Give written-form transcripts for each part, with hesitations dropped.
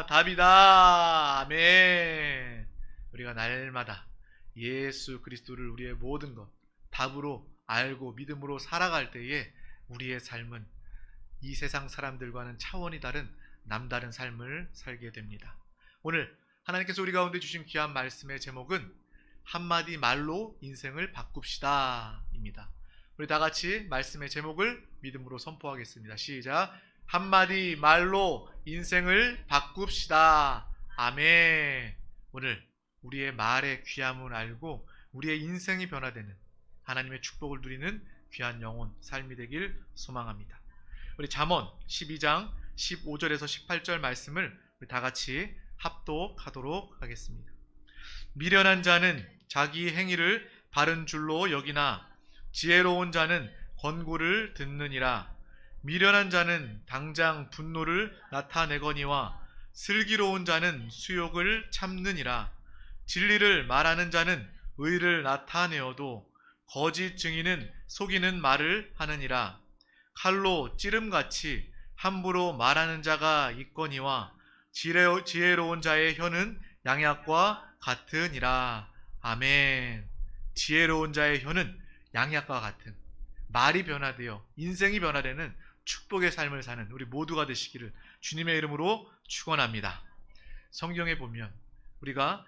답이다. 아멘. 우리가 날마다 예수 그리스도를 우리의 모든 것 답으로 알고 믿음으로 살아갈 때에 우리의 삶은 이 세상 사람들과는 차원이 다른 남다른 삶을 살게 됩니다. 오늘 하나님께서 우리 가운데 주신 귀한 말씀의 제목은 한마디 말로 인생을 바꿉시다 입니다. 우리 다 같이 말씀의 제목을 믿음으로 선포하겠습니다. 시작. 한마디 말로 인생을 바꿉시다. 아멘. 오늘 우리의 말의 귀함을 알고 우리의 인생이 변화되는 하나님의 축복을 누리는 귀한 영혼 삶이 되길 소망합니다. 우리 잠언 12장 15절에서 18절 말씀을 우리 다 같이 합독하도록 하겠습니다. 미련한 자는 자기 행위를 바른 줄로 여기나 지혜로운 자는 권고를 듣느니라. 미련한 자는 당장 분노를 나타내거니와 슬기로운 자는 수욕을 참느니라. 진리를 말하는 자는 의를 나타내어도 거짓 증인은 속이는 말을 하느니라. 칼로 찌름같이 함부로 말하는 자가 있거니와 지혜로운 자의 혀는 양약과 같으니라. 아멘. 지혜로운 자의 혀는 양약과 같은, 말이 변화되어 인생이 변화되는 축복의 삶을 사는 우리 모두가 되시기를 주님의 이름으로 축원합니다. 성경에 보면 우리가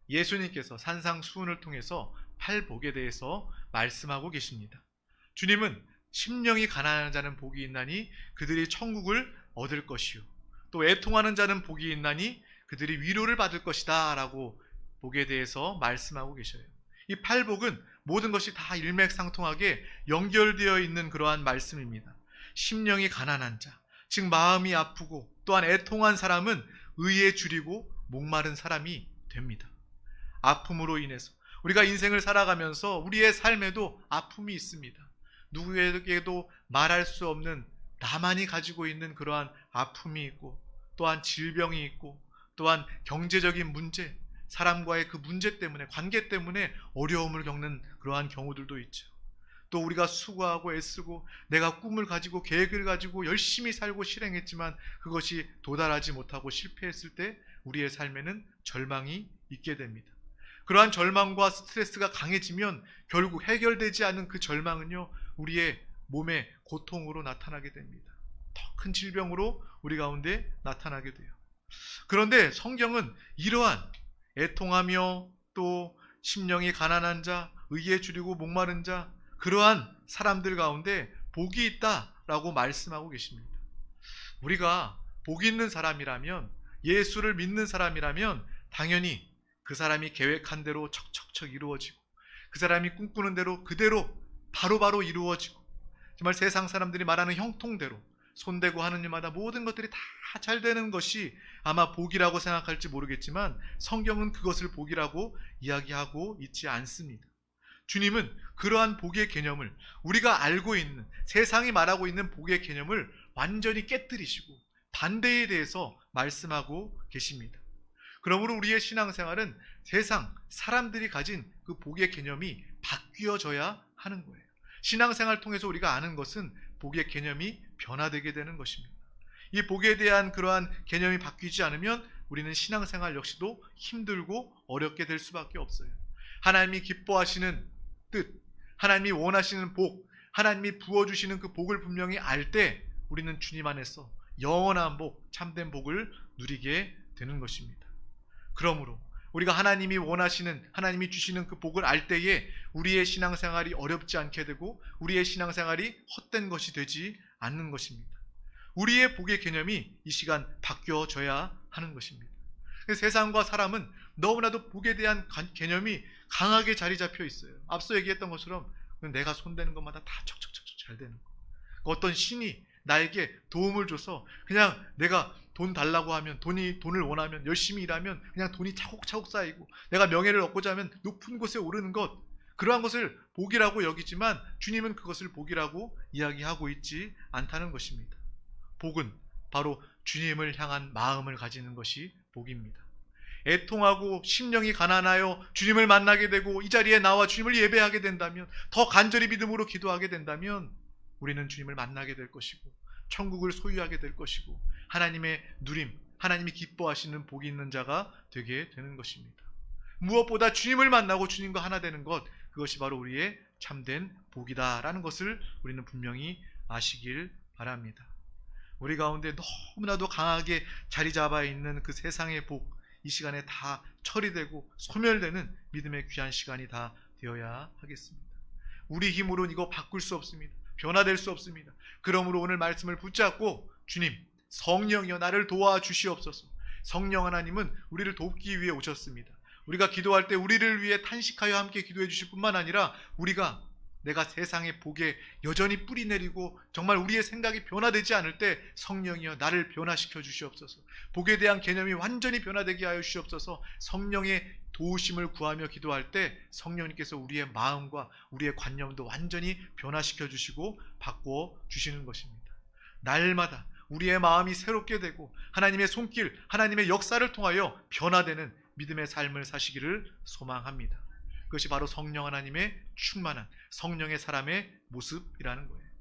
예수님께서 산상수훈을 통해서 팔복에 대해서 말씀하고 계십니다. 주님은 심령이 가난한 자는 복이 있나니 그들이 천국을 얻을 것이요 또 애통하는 자는 복이 있나니 그들이 위로를 받을 것이다 라고 복에 대해서 말씀하고 계셔요. 이 팔복은 모든 것이 다 일맥상통하게 연결되어 있는 그러한 말씀입니다. 심령이 가난한 자, 즉 마음이 아프고 또한 애통한 사람은 의에 줄이고 목마른 사람이 됩니다. 아픔으로 인해서 우리가 인생을 살아가면서 우리의 삶에도 아픔이 있습니다. 누구에게도 말할 수 없는 나만이 가지고 있는 그러한 아픔이 있고 또한 질병이 있고 또한 경제적인 문제, 사람과의 그 문제 때문에, 관계 때문에 어려움을 겪는 그러한 경우들도 있죠. 또 우리가 수고하고 애쓰고 내가 꿈을 가지고 계획을 가지고 열심히 살고 실행했지만 그것이 도달하지 못하고 실패했을 때 우리의 삶에는 절망이 있게 됩니다. 그러한 절망과 스트레스가 강해지면 결국 해결되지 않은 그 절망은요, 우리의 몸의 고통으로 나타나게 됩니다. 더 큰 질병으로 우리 가운데 나타나게 돼요. 그런데 성경은 이러한 애통하며 또 심령이 가난한 자, 의에 줄이고 목마른 자, 그러한 사람들 가운데 복이 있다라고 말씀하고 계십니다. 우리가 복 있는 사람이라면, 예수를 믿는 사람이라면 당연히 그 사람이 계획한 대로 척척척 이루어지고 그 사람이 꿈꾸는 대로 그대로 바로바로 이루어지고 정말 세상 사람들이 말하는 형통대로 손대고 하는 일마다 모든 것들이 다 잘 되는 것이 아마 복이라고 생각할지 모르겠지만 성경은 그것을 복이라고 이야기하고 있지 않습니다. 주님은 그러한 복의 개념을, 우리가 알고 있는 세상이 말하고 있는 복의 개념을 완전히 깨뜨리시고 반대에 대해서 말씀하고 계십니다. 그러므로 우리의 신앙생활은 세상 사람들이 가진 그 복의 개념이 바뀌어져야 하는 거예요. 신앙생활 통해서 우리가 아는 것은 복의 개념이 변화되게 되는 것입니다. 이 복에 대한 그러한 개념이 바뀌지 않으면 우리는 신앙생활 역시도 힘들고 어렵게 될 수밖에 없어요. 하나님이 기뻐하시는 뜻, 하나님이 원하시는 복, 하나님이 부어주시는 그 복을 분명히 알 때 우리는 주님 안에서 영원한 복, 참된 복을 누리게 되는 것입니다. 그러므로 우리가 하나님이 원하시는, 하나님이 주시는 그 복을 알 때에 우리의 신앙생활이 어렵지 않게 되고 우리의 신앙생활이 헛된 것이 되지 않는 것입니다. 우리의 복의 개념이 이 시간 바뀌어져야 하는 것입니다. 세상과 사람은 너무나도 복에 대한 개념이 강하게 자리 잡혀 있어요. 앞서 얘기했던 것처럼 내가 손대는 것마다 다 척척척척 잘 되는 거. 어떤 신이 나에게 도움을 줘서 그냥 내가 돈 달라고 하면, 돈을 원하면, 열심히 일하면 그냥 돈이 차곡차곡 쌓이고 내가 명예를 얻고자 하면 높은 곳에 오르는 것, 그러한 것을 복이라고 여기지만 주님은 그것을 복이라고 이야기하고 있지 않다는 것입니다. 복은 바로 주님을 향한 마음을 가지는 것이 복입니다. 애통하고 심령이 가난하여 주님을 만나게 되고 이 자리에 나와 주님을 예배하게 된다면, 더 간절히 믿음으로 기도하게 된다면 우리는 주님을 만나게 될 것이고 천국을 소유하게 될 것이고 하나님의 누림, 하나님이 기뻐하시는 복이 있는 자가 되게 되는 것입니다. 무엇보다 주님을 만나고 주님과 하나 되는 것, 그것이 바로 우리의 참된 복이다라는 것을 우리는 분명히 아시길 바랍니다. 우리 가운데 너무나도 강하게 자리 잡아 있는 그 세상의 복, 이 시간에 다 처리되고 소멸되는 믿음의 귀한 시간이 다 되어야 하겠습니다. 우리 힘으로는 이거 바꿀 수 없습니다. 변화될 수 없습니다. 그러므로 오늘 말씀을 붙잡고 주님, 성령이여 나를 도와주시옵소서. 성령 하나님은 우리를 돕기 위해 오셨습니다. 우리가 기도할 때 우리를 위해 탄식하여 함께 기도해 주실 뿐만 아니라 내가 세상의 복에 여전히 뿌리 내리고 정말 우리의 생각이 변화되지 않을 때 성령이여 나를 변화시켜 주시옵소서. 복에 대한 개념이 완전히 변화되게 하여 주시옵소서. 성령의 도우심을 구하며 기도할 때 성령님께서 우리의 마음과 우리의 관념도 완전히 변화시켜 주시고 바꾸어 주시는 것입니다. 날마다 우리의 마음이 새롭게 되고 하나님의 손길, 하나님의 역사를 통하여 변화되는 믿음의 삶을 사시기를 소망합니다. 그것이 바로 성령 하나님의 충만한 성령의 사람의 모습이라는 거예요.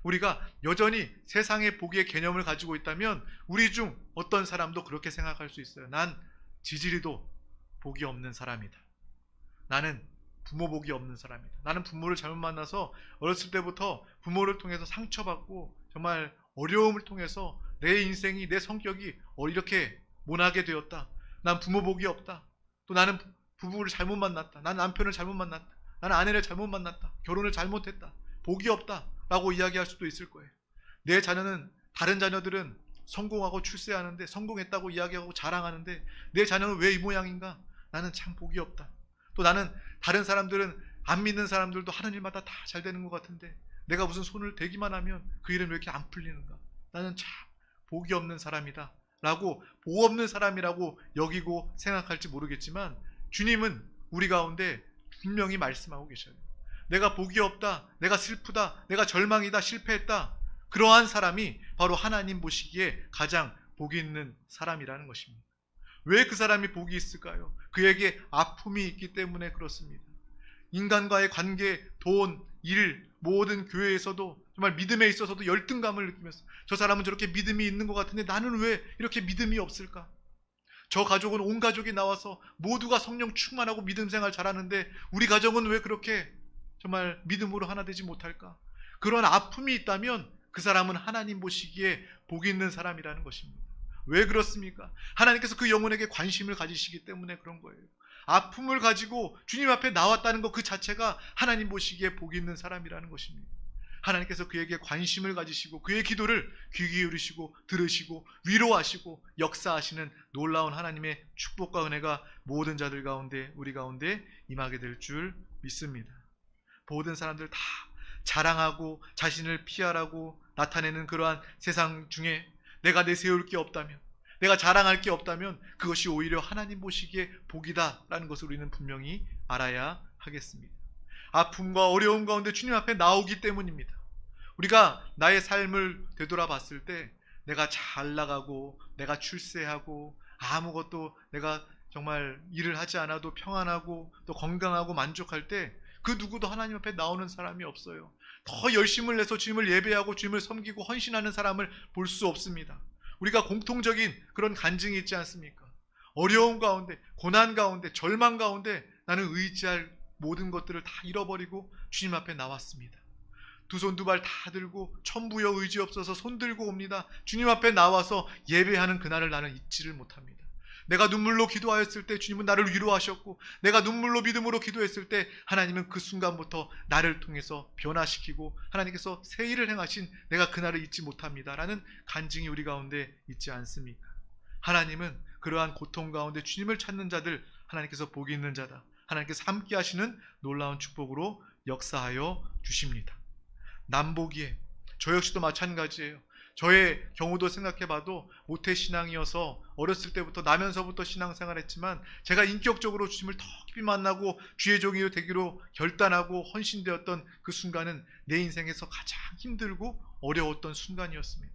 우리가 여전히 세상의 복의 개념을 가지고 있다면 우리 중 어떤 사람도 그렇게 생각할 수 있어요. 난 지지리도 복이 없는 사람이다. 나는 부모 복이 없는 사람이다. 나는 부모를 잘못 만나서 어렸을 때부터 부모를 통해서 상처받고 정말 어려움을 통해서 내 인생이, 내 성격이 이렇게 모나게 되었다. 난 부모 복이 없다. 또 나는 부부를 잘못 만났다. 난 남편을 잘못 만났다. 나는 아내를 잘못 만났다. 결혼을 잘못했다. 복이 없다 라고 이야기할 수도 있을 거예요. 내 자녀는, 다른 자녀들은 성공하고 출세하는데, 성공했다고 이야기하고 자랑하는데 내 자녀는 왜 이 모양인가? 나는 참 복이 없다. 또 나는, 다른 사람들은, 안 믿는 사람들도 하는 일마다 다 잘 되는 것 같은데 내가 무슨 손을 대기만 하면 그 일은 왜 이렇게 안 풀리는가? 나는 참 복이 없는 사람이다 라고, 복 없는 사람이라고 여기고 생각할지 모르겠지만 주님은 우리 가운데 분명히 말씀하고 계셔요. 내가 복이 없다, 내가 슬프다, 내가 절망이다, 실패했다. 그러한 사람이 바로 하나님 보시기에 가장 복이 있는 사람이라는 것입니다. 왜 그 사람이 복이 있을까요? 그에게 아픔이 있기 때문에 그렇습니다. 인간과의 관계, 돈, 일, 모든 교회에서도 정말 믿음에 있어서도 열등감을 느끼면서 저 사람은 저렇게 믿음이 있는 것 같은데 나는 왜 이렇게 믿음이 없을까? 저 가족은 온 가족이 나와서 모두가 성령 충만하고 믿음 생활 잘하는데 우리 가정은 왜 그렇게 정말 믿음으로 하나 되지 못할까? 그런 아픔이 있다면 그 사람은 하나님 보시기에 복이 있는 사람이라는 것입니다. 왜 그렇습니까? 하나님께서 그 영혼에게 관심을 가지시기 때문에 그런 거예요. 아픔을 가지고 주님 앞에 나왔다는 것 그 자체가 하나님 보시기에 복이 있는 사람이라는 것입니다. 하나님께서 그에게 관심을 가지시고 그의 기도를 귀 기울이시고 들으시고 위로하시고 역사하시는 놀라운 하나님의 축복과 은혜가 모든 자들 가운데, 우리 가운데 임하게 될 줄 믿습니다. 모든 사람들 다 자랑하고 자신을 피하라고 나타내는 그러한 세상 중에 내가 내세울 게 없다면, 내가 자랑할 게 없다면 그것이 오히려 하나님 보시기에 복이다라는 것을 우리는 분명히 알아야 하겠습니다. 아픔과 어려움 가운데 주님 앞에 나오기 때문입니다. 우리가 나의 삶을 되돌아봤을 때 내가 잘 나가고 내가 출세하고 아무것도 내가 정말 일을 하지 않아도 평안하고 또 건강하고 만족할 때 그 누구도 하나님 앞에 나오는 사람이 없어요. 더 열심을 내서 주님을 예배하고 주님을 섬기고 헌신하는 사람을 볼 수 없습니다. 우리가 공통적인 그런 간증이 있지 않습니까? 어려움 가운데, 고난 가운데, 절망 가운데 나는 의지할 모든 것들을 다 잃어버리고 주님 앞에 나왔습니다. 두 손 두 발 다 들고 천부여 의지 없어서 손 들고 옵니다. 주님 앞에 나와서 예배하는 그날을 나는 잊지를 못합니다. 내가 눈물로 기도하였을 때 주님은 나를 위로하셨고, 내가 눈물로 믿음으로 기도했을 때 하나님은 그 순간부터 나를 통해서 변화시키고 하나님께서 새 일을 행하신 내가 그날을 잊지 못합니다 라는 간증이 우리 가운데 있지 않습니까? 하나님은 그러한 고통 가운데 주님을 찾는 자들, 하나님께서 복이 있는 자다, 하나님께서 함께 하시는 놀라운 축복으로 역사하여 주십니다. 남보기에 저 역시도 마찬가지예요. 저의 경우도 생각해봐도 모태신앙이어서 어렸을 때부터, 나면서부터 신앙생활했지만 제가 인격적으로 주님을 더 깊이 만나고 주의 종이 되기로 결단하고 헌신되었던 그 순간은 내 인생에서 가장 힘들고 어려웠던 순간이었습니다.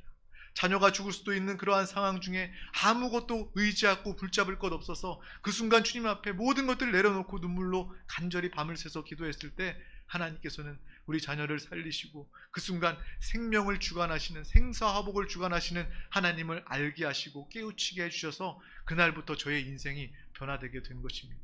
자녀가 죽을 수도 있는 그러한 상황 중에 아무것도 의지하고 붙잡을 것 없어서 그 순간 주님 앞에 모든 것들을 내려놓고 눈물로 간절히 밤을 새서 기도했을 때 하나님께서는 우리 자녀를 살리시고 그 순간 생명을 주관하시는, 생사화복을 주관하시는 하나님을 알게 하시고 깨우치게 해주셔서 그날부터 저의 인생이 변화되게 된 것입니다.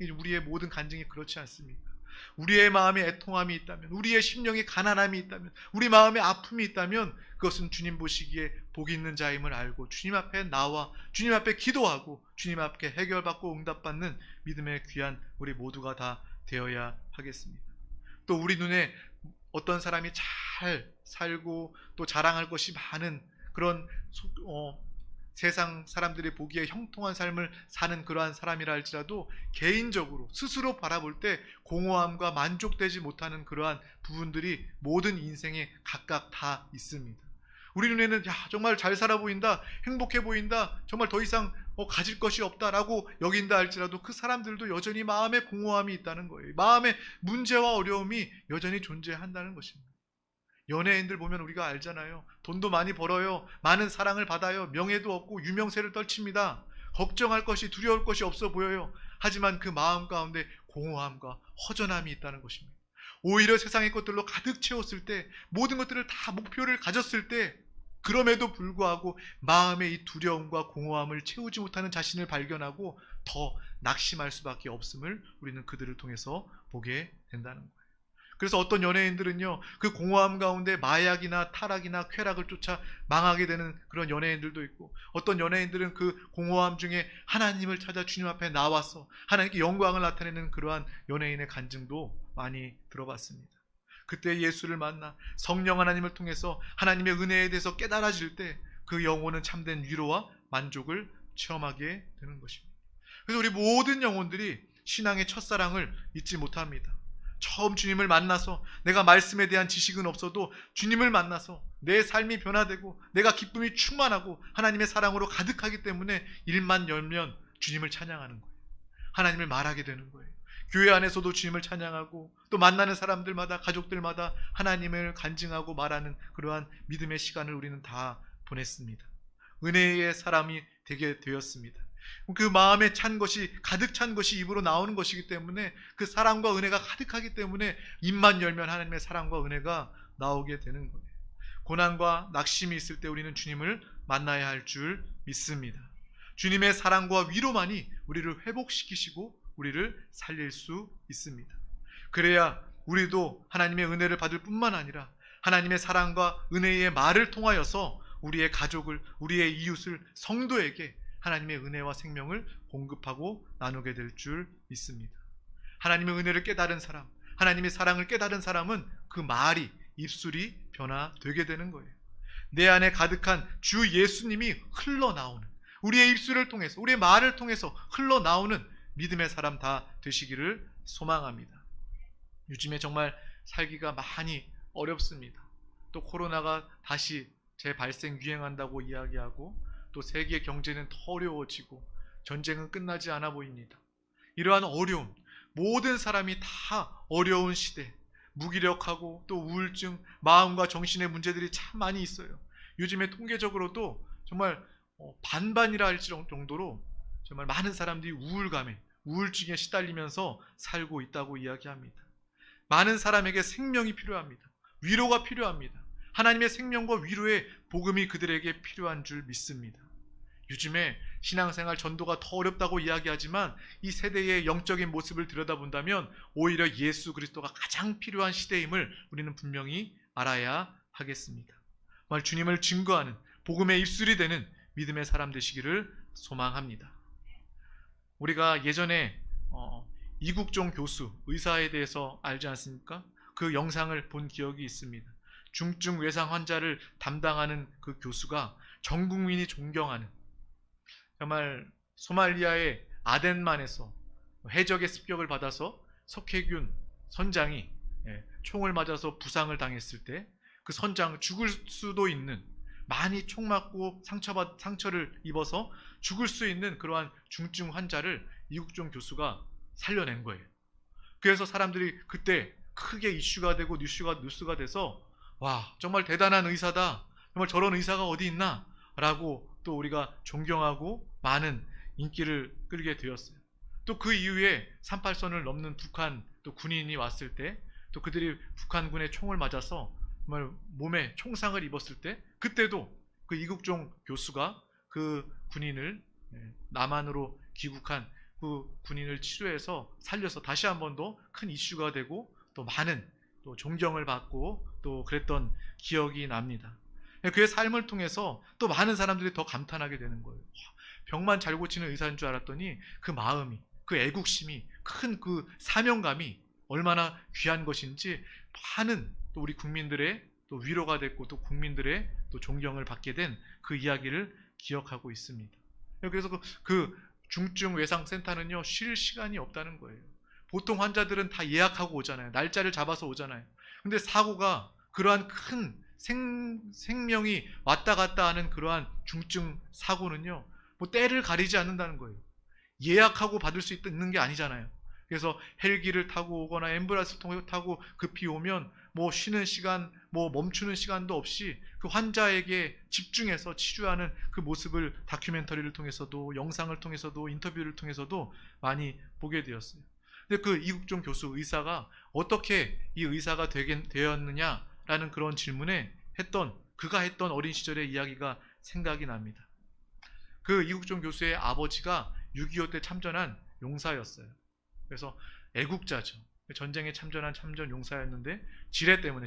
우리의 모든 간증이 그렇지 않습니까? 우리의 마음에 애통함이 있다면, 우리의 심령에 가난함이 있다면, 우리 마음에 아픔이 있다면 그것은 주님 보시기에 복 있는 자임을 알고 주님 앞에 나와 주님 앞에 기도하고 주님 앞에 해결받고 응답받는 믿음의 귀한 우리 모두가 다 되어야 하겠습니다. 또 우리 눈에 어떤 사람이 잘 살고 또 자랑할 것이 많은 그런 세상 사람들이 보기에 형통한 삶을 사는 그러한 사람이라 할지라도 개인적으로 스스로 바라볼 때 공허함과 만족되지 못하는 그러한 부분들이 모든 인생에 각각 다 있습니다. 우리 눈에는 정말 잘 살아 보인다, 행복해 보인다, 정말 더 이상 가질 것이 없다라고 여긴다 할지라도 그 사람들도 여전히 마음에 공허함이 있다는 거예요. 마음에 문제와 어려움이 여전히 존재한다는 것입니다. 연예인들 보면 우리가 알잖아요. 돈도 많이 벌어요. 많은 사랑을 받아요. 명예도 얻고 유명세를 떨칩니다. 걱정할 것이, 두려울 것이 없어 보여요. 하지만 그 마음 가운데 공허함과 허전함이 있다는 것입니다. 오히려 세상의 것들로 가득 채웠을 때, 모든 것들을 다 목표를 가졌을 때, 그럼에도 불구하고 마음의 이 두려움과 공허함을 채우지 못하는 자신을 발견하고 더 낙심할 수밖에 없음을 우리는 그들을 통해서 보게 된다는 거예요. 그래서 어떤 연예인들은요, 그 공허함 가운데 마약이나 타락이나 쾌락을 쫓아 망하게 되는 그런 연예인들도 있고, 어떤 연예인들은 그 공허함 중에 하나님을 찾아 주님 앞에 나와서 하나님께 영광을 나타내는 그러한 연예인의 간증도 많이 들어봤습니다. 그때 예수를 만나 성령 하나님을 통해서 하나님의 은혜에 대해서 깨달아질 때 그 영혼은 참된 위로와 만족을 체험하게 되는 것입니다. 그래서 우리 모든 영혼들이 신앙의 첫사랑을 잊지 못합니다. 처음 주님을 만나서 내가 말씀에 대한 지식은 없어도 주님을 만나서 내 삶이 변화되고 내가 기쁨이 충만하고 하나님의 사랑으로 가득하기 때문에 일만 열면 주님을 찬양하는 거예요. 하나님을 말하게 되는 거예요. 교회 안에서도 주님을 찬양하고 또 만나는 사람들마다, 가족들마다 하나님을 간증하고 말하는 그러한 믿음의 시간을 우리는 다 보냈습니다. 은혜의 사람이 되게 되었습니다. 그 마음에 찬 것이, 가득 찬 것이 입으로 나오는 것이기 때문에 그 사랑과 은혜가 가득하기 때문에 입만 열면 하나님의 사랑과 은혜가 나오게 되는 거예요. 고난과 낙심이 있을 때 우리는 주님을 만나야 할 줄 믿습니다. 주님의 사랑과 위로만이 우리를 회복시키시고 우리를 살릴 수 있습니다. 그래야 우리도 하나님의 은혜를 받을 뿐만 아니라 하나님의 사랑과 은혜의 말을 통하여서 우리의 가족을, 우리의 이웃을, 성도에게 하나님의 은혜와 생명을 공급하고 나누게 될 줄 믿습니다. 하나님의 은혜를 깨달은 사람, 하나님의 사랑을 깨달은 사람은 그 말이, 입술이 변화되게 되는 거예요. 내 안에 가득한 주 예수님이 흘러나오는, 우리의 입술을 통해서, 우리의 말을 통해서 흘러나오는 믿음의 사람 다 되시기를 소망합니다. 요즘에 정말 살기가 많이 어렵습니다. 또 코로나가 다시 재발생 유행한다고 이야기하고 또 세계 경제는 더 어려워지고 전쟁은 끝나지 않아 보입니다. 이러한 어려움, 모든 사람이 다 어려운 시대, 무기력하고 또 우울증, 마음과 정신의 문제들이 참 많이 있어요. 요즘에 통계적으로도 정말 반반이라 할 정도로 정말 많은 사람들이 우울감에, 우울증에 시달리면서 살고 있다고 이야기합니다. 많은 사람에게 생명이 필요합니다. 위로가 필요합니다. 하나님의 생명과 위로의 복음이 그들에게 필요한 줄 믿습니다. 요즘에 신앙생활 전도가 더 어렵다고 이야기하지만 이 세대의 영적인 모습을 들여다본다면 오히려 예수 그리스도가 가장 필요한 시대임을 우리는 분명히 알아야 하겠습니다. 정말 주님을 증거하는 복음의 입술이 되는 믿음의 사람 되시기를 소망합니다. 우리가 예전에 이국종 교수, 의사에 대해서 알지 않습니까? 그 영상을 본 기억이 있습니다. 중증 외상 환자를 담당하는 그 교수가 전 국민이 존경하는, 정말 소말리아의 아덴만에서 해적의 습격을 받아서 석혜균 선장이 총을 맞아서 부상을 당했을 때 그 선장, 죽을 수도 있는, 많이 총 맞고 상처를 입어서 죽을 수 있는 그러한 중증 환자를 이국종 교수가 살려낸 거예요. 그래서 사람들이 그때 크게 이슈가 되고 뉴스가 돼서 와, 정말 대단한 의사다, 정말 저런 의사가 어디 있나 라고 또 우리가 존경하고 많은 인기를 끌게 되었어요. 또 그 이후에 38선을 넘는 북한 또 군인이 왔을 때 또 그들이 북한군의 총을 맞아서 정말 몸에 총상을 입었을 때, 그때도 그 이국종 교수가 그 군인을 남한으로 귀국한 그 군인을 치료해서 살려서 다시 한 번 더 큰 이슈가 되고 또 많은 또 존경을 받고 또 그랬던 기억이 납니다. 그의 삶을 통해서 또 많은 사람들이 더 감탄하게 되는 거예요. 병만 잘 고치는 의사인 줄 알았더니 그 마음이, 그 애국심이, 큰 그 사명감이 얼마나 귀한 것인지 많은 또 우리 국민들의 또 위로가 됐고 또 국민들의 또 존경을 받게 된 그 이야기를 기억하고 있습니다. 그래서 그 중증 외상센터는요, 쉴 시간이 없다는 거예요. 보통 환자들은 다 예약하고 오잖아요. 날짜를 잡아서 오잖아요. 근데 사고가, 그러한 큰 생명이 왔다 갔다 하는 그러한 중증 사고는요, 뭐 때를 가리지 않는다는 거예요. 예약하고 받을 수 있는 게 아니잖아요. 그래서 헬기를 타고 오거나 앰뷸런스를 타고 급히 오면 뭐 쉬는 시간, 뭐 멈추는 시간도 없이 그 환자에게 집중해서 치료하는 그 모습을 다큐멘터리를 통해서도, 영상을 통해서도, 인터뷰를 통해서도 많이 보게 되었어요. 근데 그 이국종 교수 의사가 어떻게 이 의사가 되었느냐라는 그런 질문에 그가 했던 어린 시절의 이야기가 생각이 납니다. 그 이국종 교수의 아버지가 6.25 때 참전한 용사였어요. 그래서 애국자죠. 전쟁에 참전한 참전 용사였는데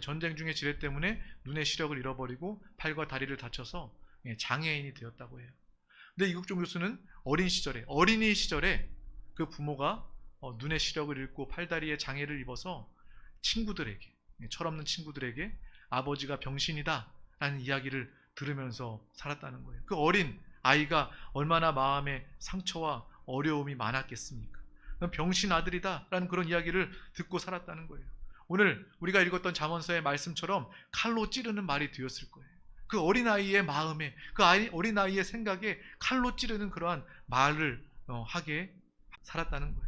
전쟁 중에 지뢰 때문에 눈의 시력을 잃어버리고 팔과 다리를 다쳐서 장애인이 되었다고 해요. 근데 이국종 교수는 어린이 시절에 그 부모가 눈의 시력을 잃고 팔다리에 장애를 입어서 친구들에게, 철없는 친구들에게 아버지가 병신이다 라는 이야기를 들으면서 살았다는 거예요. 그 어린 아이가 얼마나 마음에 상처와 어려움이 많았겠습니까? 병신 아들이다 라는 그런 이야기를 듣고 살았다는 거예요. 오늘 우리가 읽었던 잠언서의 말씀처럼 칼로 찌르는 말이 되었을 거예요. 그 어린아이의 마음에, 그 어린아이의 생각에 칼로 찌르는 그러한 말을 하게 살았다는 거예요.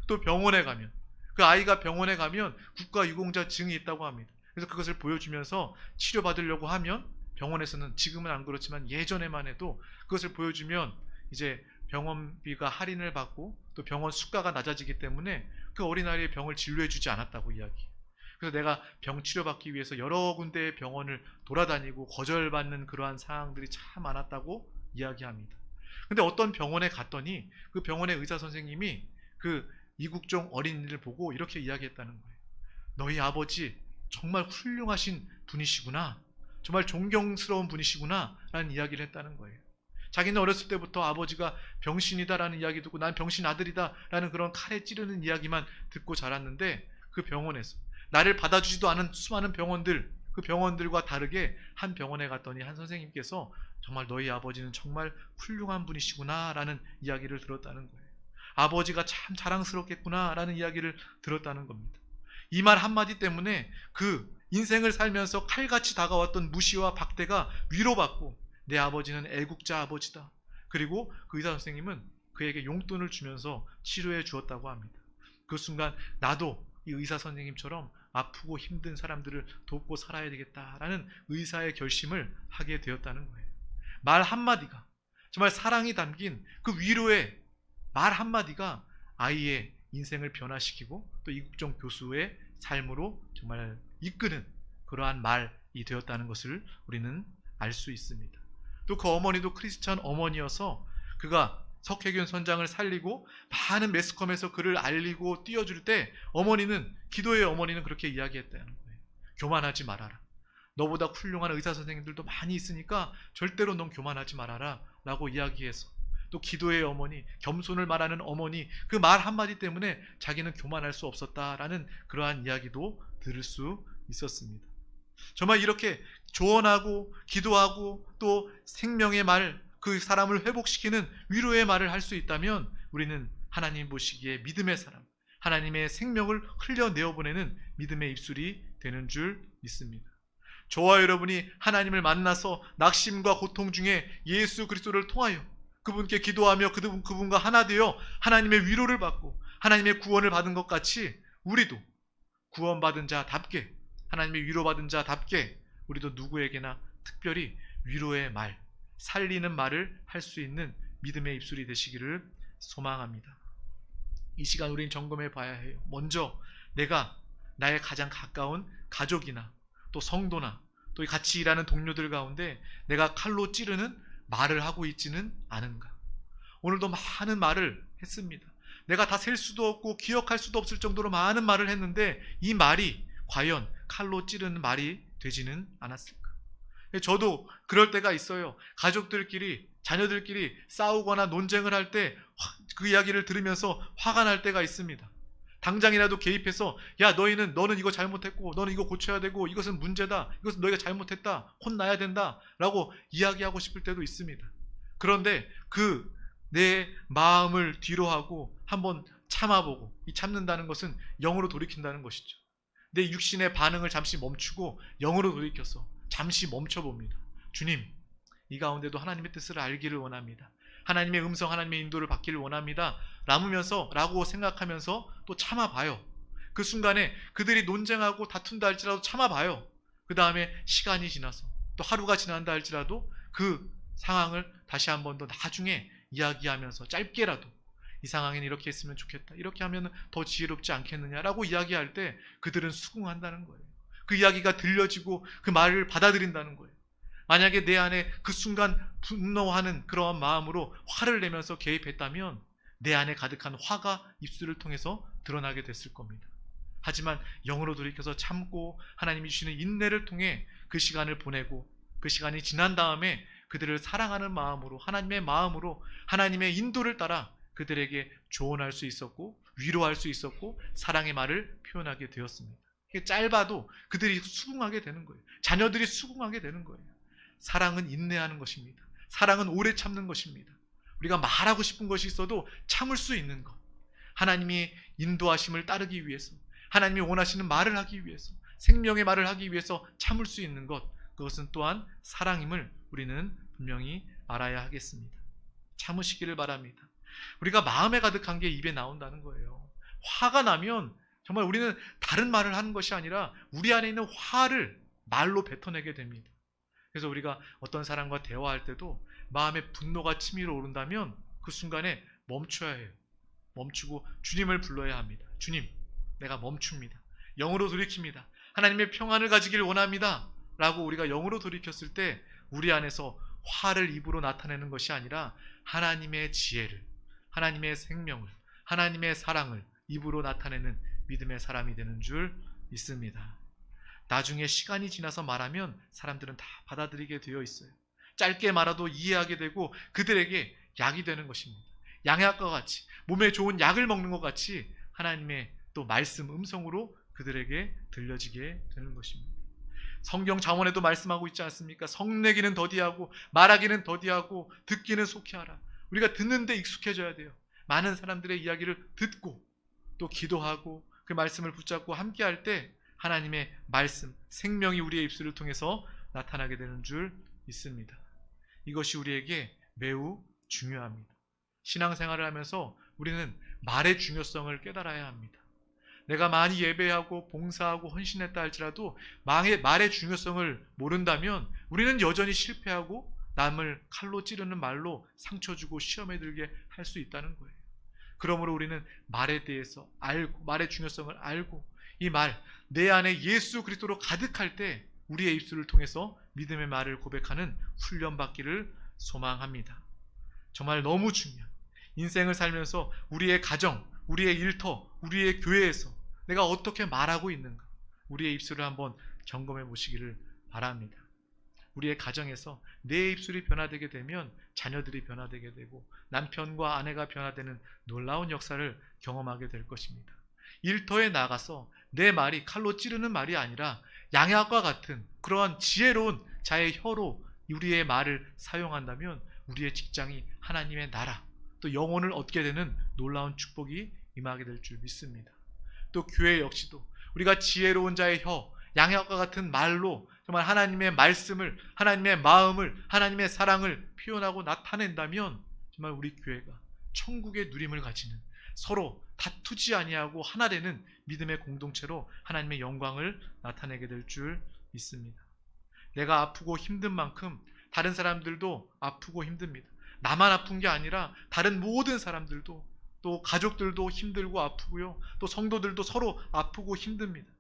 또 병원에 가면, 그 아이가 병원에 가면 국가유공자 증이 있다고 합니다. 그래서 그것을 보여주면서 치료받으려고 하면 병원에서는, 지금은 안 그렇지만 예전에만 해도 그것을 보여주면 이제 병원비가 할인을 받고 또 병원 수가가 낮아지기 때문에 그 어린아이의 병을 진료해주지 않았다고 이야기해요. 그래서 내가 병 치료받기 위해서 여러 군데의 병원을 돌아다니고 거절받는 그러한 상황들이 참 많았다고 이야기합니다. 근데 어떤 병원에 갔더니 그 병원의 의사 선생님이 그 이국종 어린이를 보고 이렇게 이야기했다는 거예요. 너희 아버지 정말 훌륭하신 분이시구나, 정말 존경스러운 분이시구나 라는 이야기를 했다는 거예요. 자기는 어렸을 때부터 아버지가 병신이다라는 이야기 듣고 난 병신 아들이다라는 그런 칼에 찌르는 이야기만 듣고 자랐는데, 그 병원에서 나를 받아주지도 않은 수많은 병원들, 그 병원들과 다르게 한 병원에 갔더니 한 선생님께서 정말 너희 아버지는 정말 훌륭한 분이시구나 라는 이야기를 들었다는 거예요. 아버지가 참 자랑스럽겠구나 라는 이야기를 들었다는 겁니다. 이 말 한마디 때문에 그 인생을 살면서 칼같이 다가왔던 무시와 박대가 위로받고, 내 아버지는 애국자 아버지다. 그리고 그 의사 선생님은 그에게 용돈을 주면서 치료해 주었다고 합니다. 그 순간 나도 이 의사 선생님처럼 아프고 힘든 사람들을 돕고 살아야 되겠다라는 의사의 결심을 하게 되었다는 거예요. 말 한마디가, 정말 사랑이 담긴 그 위로의 말 한마디가 아이의 인생을 변화시키고 또 이국종 교수의 삶으로 정말 이끄는 그러한 말이 되었다는 것을 우리는 알 수 있습니다. 또 그 어머니도 크리스천 어머니여서 그가 석혜균 선장을 살리고 많은 매스컴에서 그를 알리고 띄워줄 때 기도의 어머니는 그렇게 이야기했다는 거예요. 교만하지 말아라. 너보다 훌륭한 의사 선생님들도 많이 있으니까 절대로 넌 교만하지 말아라 라고 이야기해서, 또 기도의 어머니, 겸손을 말하는 어머니, 그 말 한마디 때문에 자기는 교만할 수 없었다라는 그러한 이야기도 들을 수 있었습니다. 정말 이렇게 조언하고 기도하고 또 생명의 말, 그 사람을 회복시키는 위로의 말을 할 수 있다면 우리는 하나님 보시기에 믿음의 사람, 하나님의 생명을 흘려내어 보내는 믿음의 입술이 되는 줄 믿습니다. 저와 여러분이 하나님을 만나서 낙심과 고통 중에 예수 그리스도를 통하여 그분께 기도하며 그분과 하나 되어 하나님의 위로를 받고 하나님의 구원을 받은 것 같이, 우리도 구원받은 자답게, 하나님의 위로받은 자답게 우리도 누구에게나 특별히 위로의 말, 살리는 말을 할 수 있는 믿음의 입술이 되시기를 소망합니다. 이 시간 우리는 점검해 봐야 해요. 먼저 내가 나의 가장 가까운 가족이나 또 성도나 또 같이 일하는 동료들 가운데 내가 칼로 찌르는 말을 하고 있지는 않은가? 오늘도 많은 말을 했습니다. 내가 다 셀 수도 없고 기억할 수도 없을 정도로 많은 말을 했는데 이 말이 과연 칼로 찌르는 말이 되지는 않았을까? 저도 그럴 때가 있어요. 가족들끼리, 자녀들끼리 싸우거나 논쟁을 할 때 그 이야기를 들으면서 화가 날 때가 있습니다. 당장이라도 개입해서 야, 너는 이거 잘못했고 너는 이거 고쳐야 되고 이것은 문제다, 이것은 너희가 잘못했다, 혼나야 된다 라고 이야기하고 싶을 때도 있습니다. 그런데 그 내 마음을 뒤로 하고 한번 참아보고, 이 참는다는 것은 영으로 돌이킨다는 것이죠. 내 육신의 반응을 잠시 멈추고 영으로 돌이켜서 잠시 멈춰봅니다. 주님, 이 가운데도 하나님의 뜻을 알기를 원합니다. 하나님의 음성, 하나님의 인도를 받기를 원합니다 라고 생각하면서 또 참아봐요. 그 순간에 그들이 논쟁하고 다툰다 할지라도 참아봐요. 그 다음에 시간이 지나서 또 하루가 지난다 할지라도 그 상황을 다시 한 번 더 나중에 이야기하면서 짧게라도 이 상황엔 이렇게 했으면 좋겠다, 이렇게 하면 더 지혜롭지 않겠느냐라고 이야기할 때 그들은 수긍한다는 거예요. 그 이야기가 들려지고 그 말을 받아들인다는 거예요. 만약에 내 안에 그 순간 분노하는 그러한 마음으로 화를 내면서 개입했다면 내 안에 가득한 화가 입술을 통해서 드러나게 됐을 겁니다. 하지만 영으로 돌이켜서 참고 하나님이 주시는 인내를 통해 그 시간을 보내고 그 시간이 지난 다음에 그들을 사랑하는 마음으로, 하나님의 마음으로, 하나님의 인도를 따라 그들에게 조언할 수 있었고 위로할 수 있었고 사랑의 말을 표현하게 되었습니다. 짧아도 그들이 수긍하게 되는 거예요. 자녀들이 수긍하게 되는 거예요. 사랑은 인내하는 것입니다. 사랑은 오래 참는 것입니다. 우리가 말하고 싶은 것이 있어도 참을 수 있는 것, 하나님이 인도하심을 따르기 위해서, 하나님이 원하시는 말을 하기 위해서, 생명의 말을 하기 위해서 참을 수 있는 것, 그것은 또한 사랑임을 우리는 분명히 알아야 하겠습니다. 참으시기를 바랍니다. 우리가 마음에 가득한 게 입에 나온다는 거예요. 화가 나면 정말 우리는 다른 말을 하는 것이 아니라 우리 안에 있는 화를 말로 뱉어내게 됩니다. 그래서 우리가 어떤 사람과 대화할 때도 마음에 분노가 치밀어 오른다면 그 순간에 멈춰야 해요. 멈추고 주님을 불러야 합니다. 주님, 내가 멈춥니다. 영으로 돌이킵니다. 하나님의 평안을 가지길 원합니다 라고 우리가 영으로 돌이켰을 때 우리 안에서 화를 입으로 나타내는 것이 아니라 하나님의 지혜를, 하나님의 생명을, 하나님의 사랑을 입으로 나타내는 믿음의 사람이 되는 줄 믿습니다. 나중에 시간이 지나서 말하면 사람들은 다 받아들이게 되어 있어요. 짧게 말아도 이해하게 되고 그들에게 약이 되는 것입니다. 양약과 같이, 몸에 좋은 약을 먹는 것 같이 하나님의 또 말씀, 음성으로 그들에게 들려지게 되는 것입니다. 성경 잠언에도 말씀하고 있지 않습니까? 성내기는 더디하고 말하기는 더디하고 듣기는 속히하라. 우리가 듣는데 익숙해져야 돼요. 많은 사람들의 이야기를 듣고 또 기도하고 그 말씀을 붙잡고 함께할 때 하나님의 말씀, 생명이 우리의 입술을 통해서 나타나게 되는 줄 믿습니다. 이것이 우리에게 매우 중요합니다. 신앙생활을 하면서 우리는 말의 중요성을 깨달아야 합니다. 내가 많이 예배하고 봉사하고 헌신했다 할지라도 말의 중요성을 모른다면 우리는 여전히 실패하고 남을 칼로 찌르는 말로 상처 주고 시험에 들게 할 수 있다는 거예요. 그러므로 우리는 말에 대해서 알고, 말의 중요성을 알고, 이 말, 내 안에 예수 그리스도로 가득할 때 우리의 입술을 통해서 믿음의 말을 고백하는 훈련받기를 소망합니다. 정말 너무 중요한, 인생을 살면서 우리의 가정, 우리의 일터, 우리의 교회에서 내가 어떻게 말하고 있는가, 우리의 입술을 한번 점검해 보시기를 바랍니다. 우리의 가정에서 내 입술이 변화되게 되면 자녀들이 변화되게 되고 남편과 아내가 변화되는 놀라운 역사를 경험하게 될 것입니다. 일터에 나가서 내 말이 칼로 찌르는 말이 아니라 양약과 같은 그러한 지혜로운 자의 혀로 우리의 말을 사용한다면 우리의 직장이 하나님의 나라, 또 영혼을 얻게 되는 놀라운 축복이 임하게 될 줄 믿습니다. 또 교회 역시도 우리가 지혜로운 자의 혀, 양약과 같은 말로 정말 하나님의 말씀을, 하나님의 마음을, 하나님의 사랑을 표현하고 나타낸다면 정말 우리 교회가 천국의 누림을 가지는, 서로 다투지 아니하고 하나 되는 믿음의 공동체로 하나님의 영광을 나타내게 될 줄 믿습니다. 내가 아프고 힘든 만큼 다른 사람들도 아프고 힘듭니다. 나만 아픈 게 아니라 다른 모든 사람들도, 또 가족들도 힘들고 아프고요, 또 성도들도 서로 아프고 힘듭니다.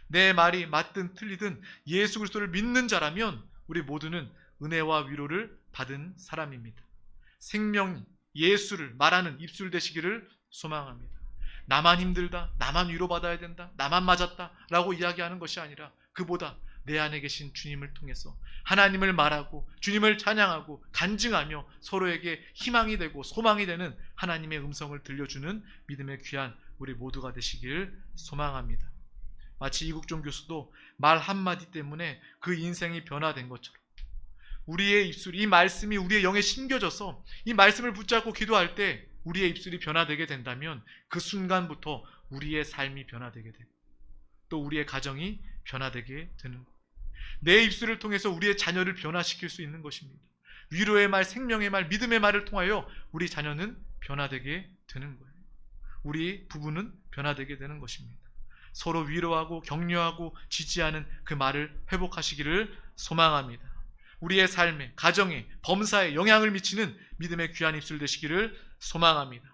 내 말이 맞든 틀리든 예수 그리스도를 믿는 자라면 우리 모두는 은혜와 위로를 받은 사람입니다. 생명 예수를 말하는 입술 되시기를 소망합니다. 나만 힘들다, 나만 위로받아야 된다, 나만 맞았다 라고 이야기하는 것이 아니라 그보다 내 안에 계신 주님을 통해서 하나님을 말하고 주님을 찬양하고 간증하며 서로에게 희망이 되고 소망이 되는 하나님의 음성을 들려주는 믿음의 귀한 우리 모두가 되시길 소망합니다. 마치 이국종 교수도 말 한마디 때문에 그 인생이 변화된 것처럼 우리의 입술, 이 말씀이 우리의 영에 심겨져서 이 말씀을 붙잡고 기도할 때 우리의 입술이 변화되게 된다면 그 순간부터 우리의 삶이 변화되게 되고 또 우리의 가정이 변화되게 되는 거예요. 내 입술을 통해서 우리의 자녀를 변화시킬 수 있는 것입니다. 위로의 말, 생명의 말, 믿음의 말을 통하여 우리 자녀는 변화되게 되는 거예요. 우리 부부는 변화되게 되는 것입니다. 서로 위로하고 격려하고 지지하는 그 말을 회복하시기를 소망합니다. 우리의 삶에, 가정에, 범사에 영향을 미치는 믿음의 귀한 입술 되시기를 소망합니다.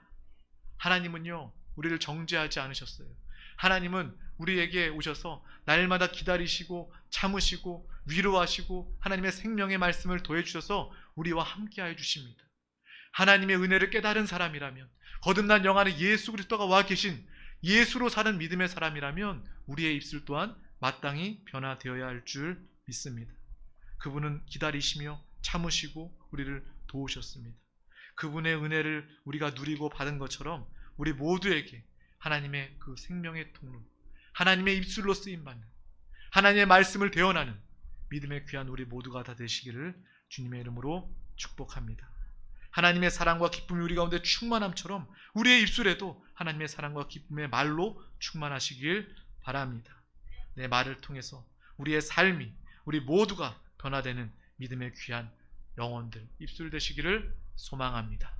하나님은요, 우리를 정죄하지 않으셨어요. 하나님은 우리에게 오셔서 날마다 기다리시고 참으시고 위로하시고 하나님의 생명의 말씀을 더해주셔서 우리와 함께하여 주십니다. 하나님의 은혜를 깨달은 사람이라면, 거듭난 영 안에 예수 그리스도가 와 계신 예수로 사는 믿음의 사람이라면 우리의 입술 또한 마땅히 변화되어야 할 줄 믿습니다. 그분은 기다리시며 참으시고 우리를 도우셨습니다. 그분의 은혜를 우리가 누리고 받은 것처럼 우리 모두에게 하나님의 그 생명의 통로, 하나님의 입술로 쓰임받는 하나님의 말씀을 대언하는 믿음의 귀한 우리 모두가 다 되시기를 주님의 이름으로 축복합니다. 하나님의 사랑과 기쁨이 우리 가운데 충만함처럼 우리의 입술에도 하나님의 사랑과 기쁨의 말로 충만하시길 바랍니다. 내 말을 통해서 우리의 삶이, 우리 모두가 변화되는 믿음의 귀한 영혼들, 입술 되시기를 소망합니다.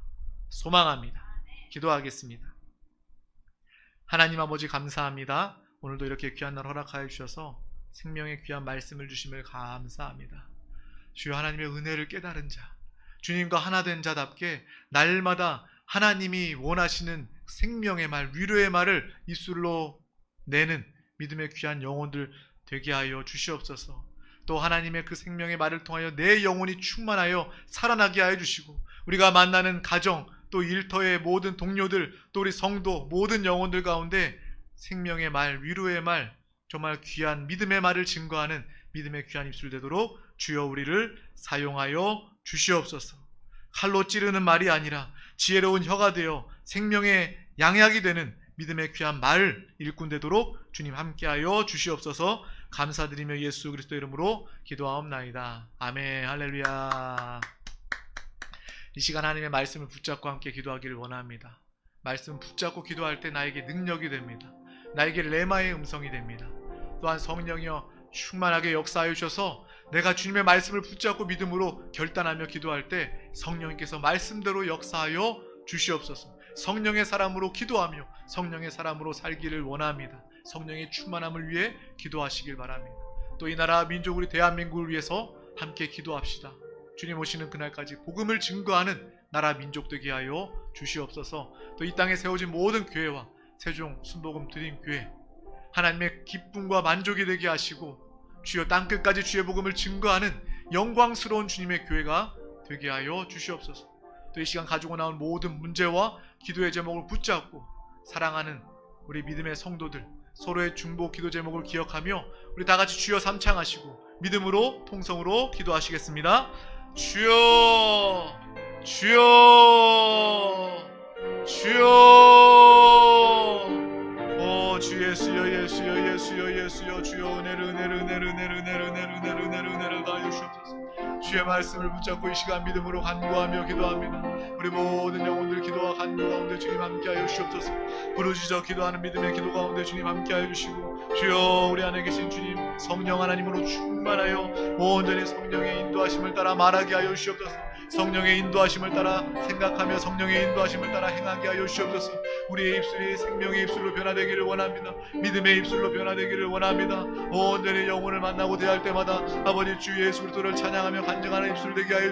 기도하겠습니다. 하나님 아버지 감사합니다. 오늘도 이렇게 귀한 날 허락하여 주셔서 생명의 귀한 말씀을 주심을 감사합니다. 주여, 하나님의 은혜를 깨달은 자, 주님과 하나 된 자답게 날마다 하나님이 원하시는 생명의 말, 위로의 말을 입술로 내는 믿음의 귀한 영혼들 되게 하여 주시옵소서. 또 하나님의 그 생명의 말을 통하여 내 영혼이 충만하여 살아나게 하여 주시고, 우리가 만나는 가정, 또 일터의 모든 동료들, 또 우리 성도 모든 영혼들 가운데 생명의 말, 위로의 말, 정말 귀한 믿음의 말을 증거하는 믿음의 귀한 입술 되도록 주여 우리를 사용하여 주시옵소서. 칼로 찌르는 말이 아니라 지혜로운 혀가 되어 생명의 양약이 되는 믿음의 귀한 말 일꾼 되도록 주님 함께하여 주시옵소서. 감사드리며 예수 그리스도 이름으로 기도하옵나이다. 아멘. 할렐루야. 이 시간 하나님의 말씀을 붙잡고 함께 기도하기를 원합니다. 말씀 붙잡고 기도할 때 나에게 능력이 됩니다. 나에게 레마의 음성이 됩니다. 또한 성령이여 충만하게 역사하여 주셔서 내가 주님의 말씀을 붙잡고 믿음으로 결단하며 기도할 때 성령님께서 말씀대로 역사하여 주시옵소서. 성령의 사람으로 기도하며 성령의 사람으로 살기를 원합니다. 성령의 충만함을 위해 기도하시길 바랍니다. 또 이 나라 민족 우리 대한민국을 위해서 함께 기도합시다. 주님 오시는 그날까지 복음을 증거하는 나라 민족 되게 하여 주시옵소서. 또 이 땅에 세워진 모든 교회와 세종 순복음 드림교회 하나님의 기쁨과 만족이 되게 하시고 주여 땅끝까지 주의 복음을 증거하는 영광스러운 주님의 교회가 되게 하여 주시옵소서. 또 이 시간 가지고 나온 모든 문제와 기도의 제목을 붙잡고 사랑하는 우리 믿음의 성도들 서로의 중보 기도 제목을 기억하며 우리 다같이 주여 삼창하시고 믿음으로 통성으로 기도하시겠습니다. 주여, 주여, 주여. 오 주 예수여, 예수여, 예수여, 예수여. 주여 은혜를 다하여 주옵소서. 주의 말씀을 붙잡고 이 시간 믿음으로 간구하며 기도합니다. 우리 모든 영혼들 기도와 간구 가운데 주님 함께하여 주옵소서. 부르짖어 기도하는 믿음의 기도 가운데 주님 함께하여 주시고, 주여 우리 안에 계신 주님 성령 하나님으로 충만하여 온전히 성령의 인도하심을 따라 말하게 하여 주옵소서. 성령의 인도하심을 따라 생각하며 성령의 인도하심을 따라 행하게 하여 주옵소서. 우리의 입술이 생명의 입술로 변화되기를 원합니다. 믿음의 입술로 변화되기를 원합니다. 온전히 영혼을 만나고 대할 때마다 아버지 주 예수 그리스도를 찬양하며 간증하는 입술 되게 하여